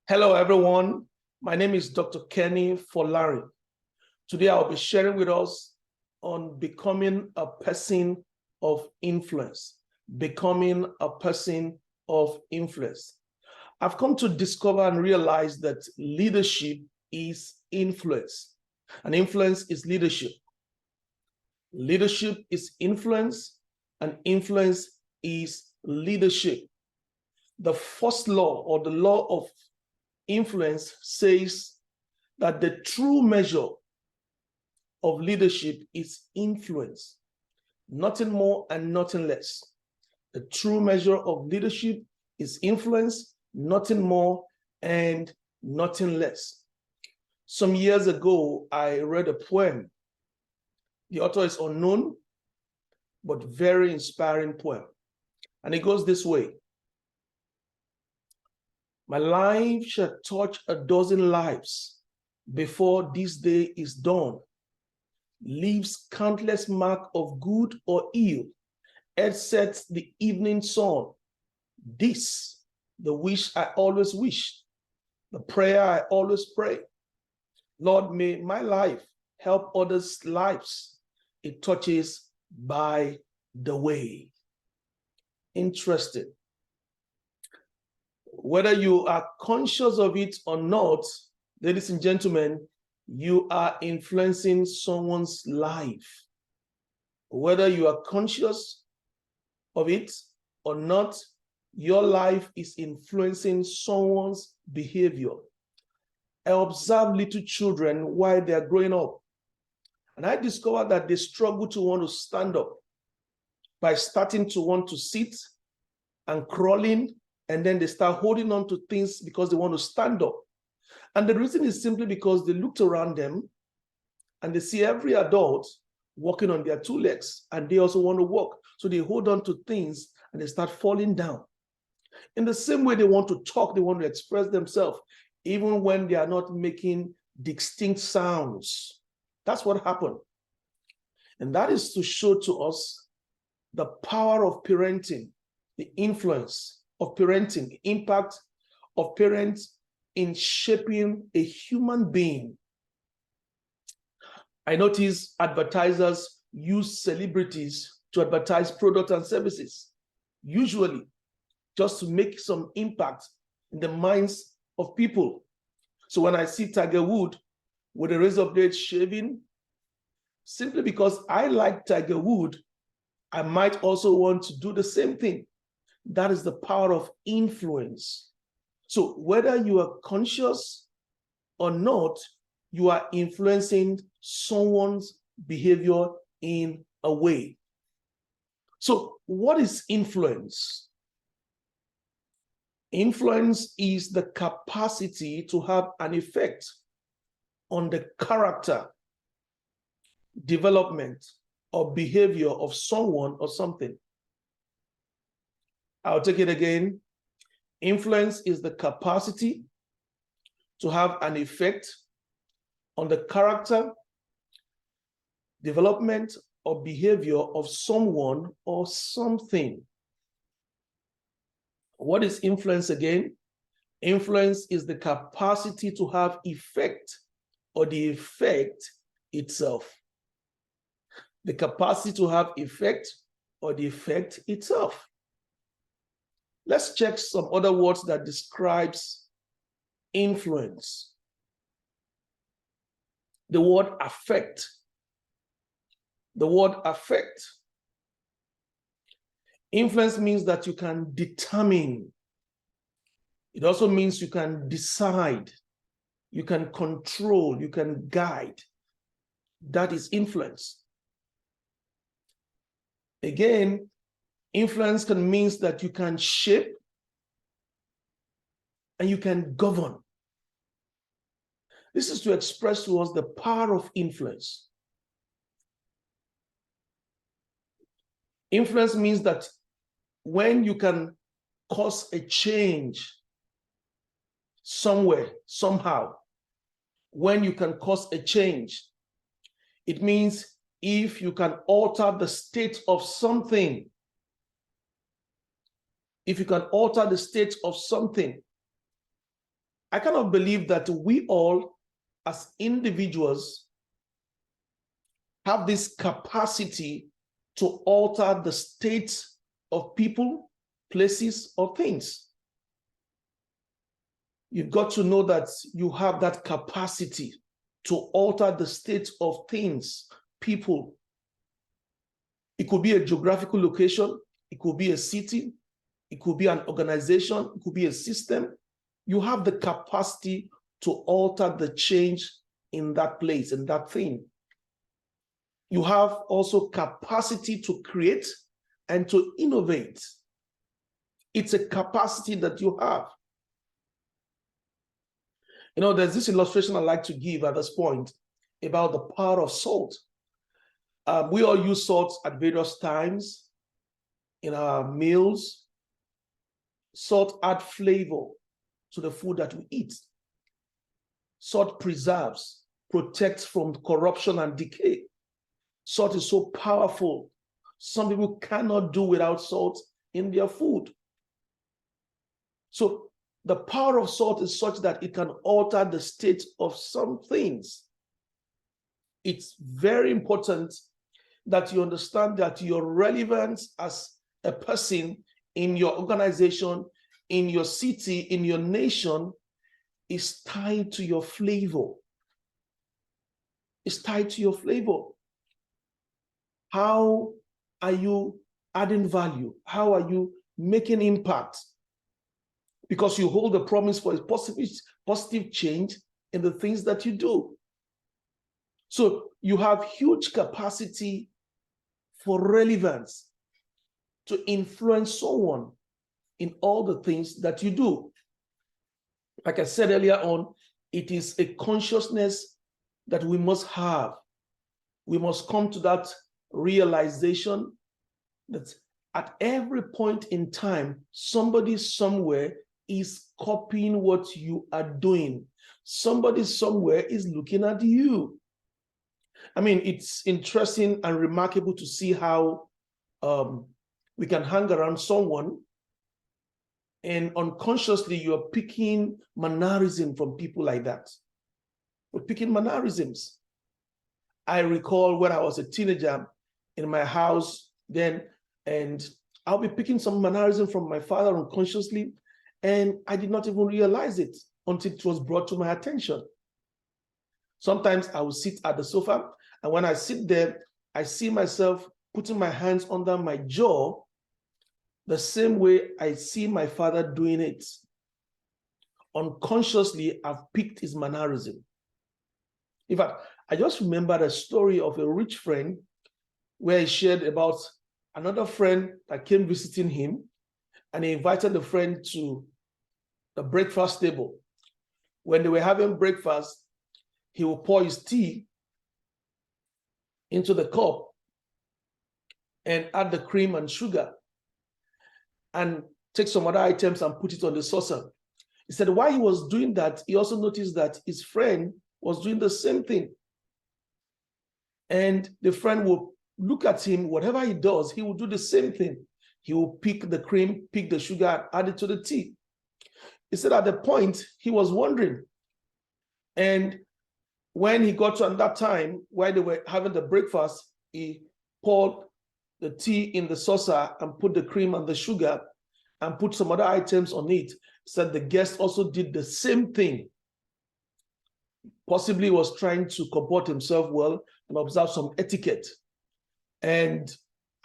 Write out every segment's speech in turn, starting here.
Hello, everyone. My name is Dr. Kenny Folari. Today, I'll be sharing with us on becoming a person of influence. Becoming a person of influence. I've come to discover and realize that leadership is influence, and influence is leadership. Leadership is influence, and influence is leadership. The first law, or the law of influence, says that the true measure of leadership is influence, nothing more and nothing less. The true measure of leadership is influence, nothing more and nothing less. Some years ago, I read a poem. The author is unknown, but very inspiring poem. And it goes this way. My life shall touch a dozen lives before this day is done. Leaves countless mark of good or ill, as sets the evening sun. This, the wish I always wish, the prayer I always pray. Lord, may my life help others' lives it touches by the way. Interesting. Whether you are conscious of it or not, ladies and gentlemen, you are influencing someone's life. Whether you are conscious of it or not, your life is influencing someone's behavior. I observe little children while they are growing up, and I discovered that they struggle to want to stand up by starting to want to sit and crawling, and then they start holding on to things because they want to stand up. And the reason is simply because they looked around them and they see every adult walking on their two legs, and they also want to walk. So they hold on to things and they start falling down. In the same way, they want to talk, they want to express themselves, even when they are not making distinct sounds. That's what happened. And that is to show to us the power of parenting, the influence of parenting, the impact of parents in shaping a human being. I notice advertisers use celebrities to advertise products and services, usually just to make some impact in the minds of people. So when I see Tiger Woods with a razor blade shaving, simply because I like Tiger Woods, I might also want to do the same thing. That is the power of influence. So whether you are conscious or not, you are influencing someone's behavior in a way. So what is influence? Influence is the capacity to have an effect on the character, development, or behavior of someone or something. I'll take it again. Influence is the capacity to have an effect on the character, development, or behavior of someone or something. What is influence again? Influence is the capacity to have effect or the effect itself. The capacity to have effect or the effect itself. Let's check some other words that describes influence. The word affect. The word affect. Influence means that you can determine. It also means you can decide, you can control, you can guide. That is influence. Again, influence can mean that you can shape and you can govern. This is to express to us the power of influence. Influence means that when you can cause a change somewhere, somehow, when you can cause a change, it means if you can alter the state of something, if you can alter the state of something, I cannot believe that we all, as individuals, have this capacity to alter the state of people, places, or things. You've got to know that you have that capacity to alter the state of things, people. It could be a geographical location, it could be a city, it could be an organization, it could be a system. You have the capacity to alter the change in that place, in that thing. You have also capacity to create and to innovate. It's a capacity that you have. You know, there's this illustration I like to give at this point about the power of salt. We all use salt at various times in our meals. Salt adds flavor to the food that we eat. Salt preserves, protects from corruption and decay. Salt is so powerful. Some people cannot do without salt in their food. So the power of salt is such that it can alter the state of some things. It's very important that you understand that your relevance as a person in your organization, in your city, in your nation is tied to your flavor. It's tied to your flavor. How are you adding value? How are you making impact? Because you hold the promise for a positive change in the things that you do. So you have huge capacity for relevance to influence someone in all the things that you do. Like I said earlier on, it is a consciousness that we must have. We must come to that realization that at every point in time, somebody somewhere is copying what you are doing. Somebody somewhere is looking at you. I mean, it's interesting and remarkable to see how we can hang around someone and unconsciously you're picking mannerism from people like that. We're picking mannerisms. I recall when I was a teenager in my house then, and I'll be picking some mannerism from my father unconsciously, and I did not even realize it until it was brought to my attention. Sometimes I will sit at the sofa, and when I sit there, I see myself putting my hands under my jaw the same way I see my father doing it. Unconsciously, I've picked his mannerism. In fact, I just remembered a story of a rich friend where he shared about another friend that came visiting him, and he invited the friend to the breakfast table. When they were having breakfast, he will pour his tea into the cup and add the cream and sugar and take some other items and put it on the saucer. He said while he was doing that, he also noticed that his friend was doing the same thing. And the friend will look at him, whatever he does, he will do the same thing. He will pick the cream, pick the sugar, add it to the tea. He said at the point, he was wondering. And when he got to another time, while they were having the breakfast, he poured the tea in the saucer and put the cream and the sugar and put some other items on it. Said the guest also did the same thing. Possibly was trying to comport himself well and observe some etiquette. And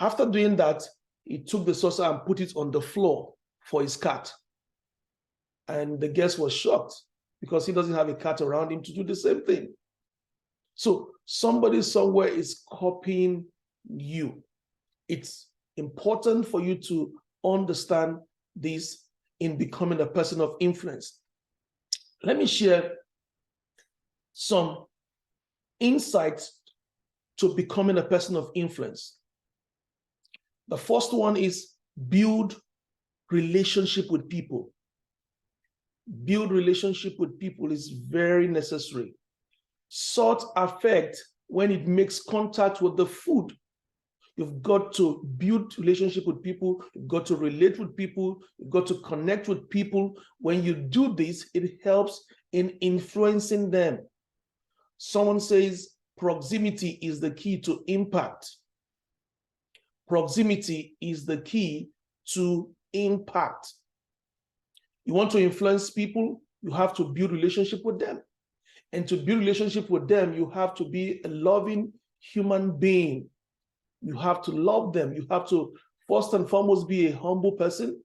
after doing that, he took the saucer and put it on the floor for his cat. And the guest was shocked because he doesn't have a cat around him to do the same thing. So somebody somewhere is copying you. It's important for you to understand this in becoming a person of influence. Let me share some insights to becoming a person of influence. The first one is build relationship with people. Build relationship with people is very necessary. Salt affects when it makes contact with the food. You've got to build relationship with people. You've got to relate with people. You've got to connect with people. When you do this, it helps in influencing them. Someone says proximity is the key to impact. Proximity is the key to impact. You want to influence people, you have to build relationship with them. And to build relationship with them, you have to be a loving human being. You have to love them. You have to, first and foremost, be a humble person.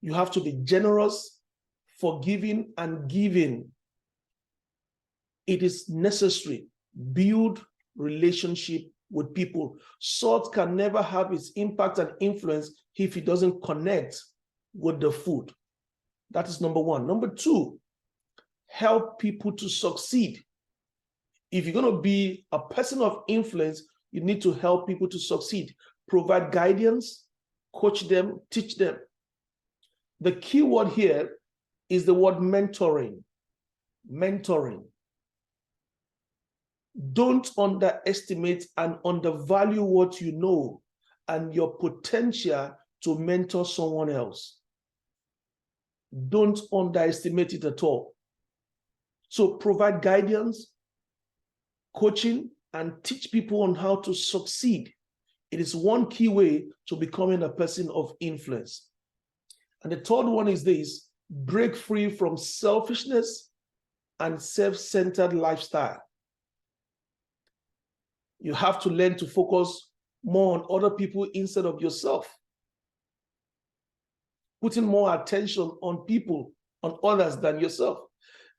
You have to be generous, forgiving, and giving. It is necessary. Build relationship with people. Salt can never have its impact and influence if it doesn't connect with the food. That is number one. Number two, help people to succeed. If you're going to be a person of influence, you need to help people to succeed. Provide guidance, coach them, teach them. The key word here is the word mentoring. Mentoring. Don't underestimate and undervalue what you know and your potential to mentor someone else. Don't underestimate it at all. So provide guidance, coaching, and teach people on how to succeed. It is one key way to becoming a person of influence. And the third one is this: break free from selfishness and self-centered lifestyle. You have to learn to focus more on other people instead of yourself. Putting more attention on people, on others than yourself.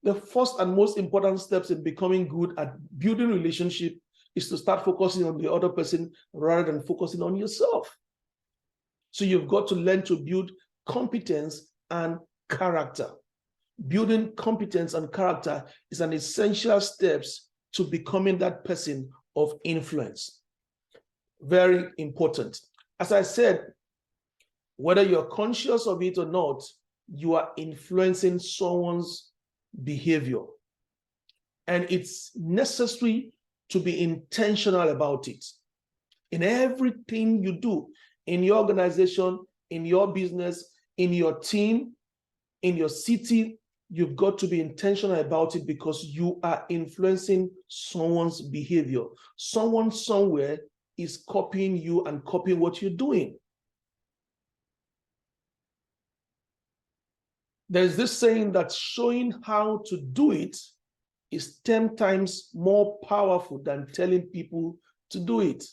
The first and most important steps in becoming good at building relationship is to start focusing on the other person rather than focusing on yourself. So you've got to learn to build competence and character. Building competence and character is an essential steps to becoming that person of influence. Very important. As I said, whether you're conscious of it or not, you are influencing someone's behavior. And it's necessary to be intentional about it. In everything you do, in your organization, in your business, in your team, in your city, you've got to be intentional about it because you are influencing someone's behavior. Someone somewhere is copying you and copying what you're doing. There's this saying that showing how to do it is 10 times more powerful than telling people to do it.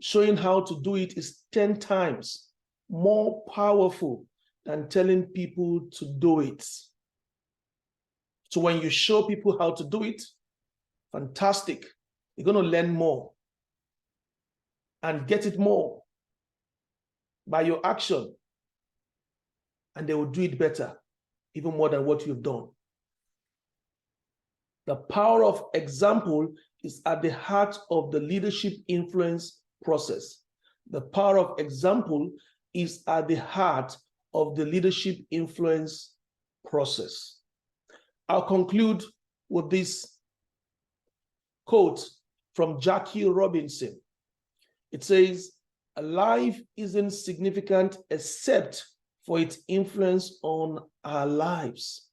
Showing how to do it is 10 times more powerful than telling people to do it. So when you show people how to do it, fantastic. You're going to learn more and get it more by your action. And they will do it better, even more than what you've done. The power of example is at the heart of the leadership influence process. The power of example is at the heart of the leadership influence process. I'll conclude with this quote from Jackie Robinson. It says, "A life isn't significant except for its influence on our lives."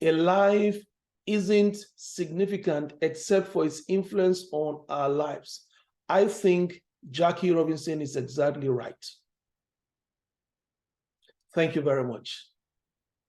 A life isn't significant except for its influence on our lives. I think Jackie Robinson is exactly right. Thank you very much.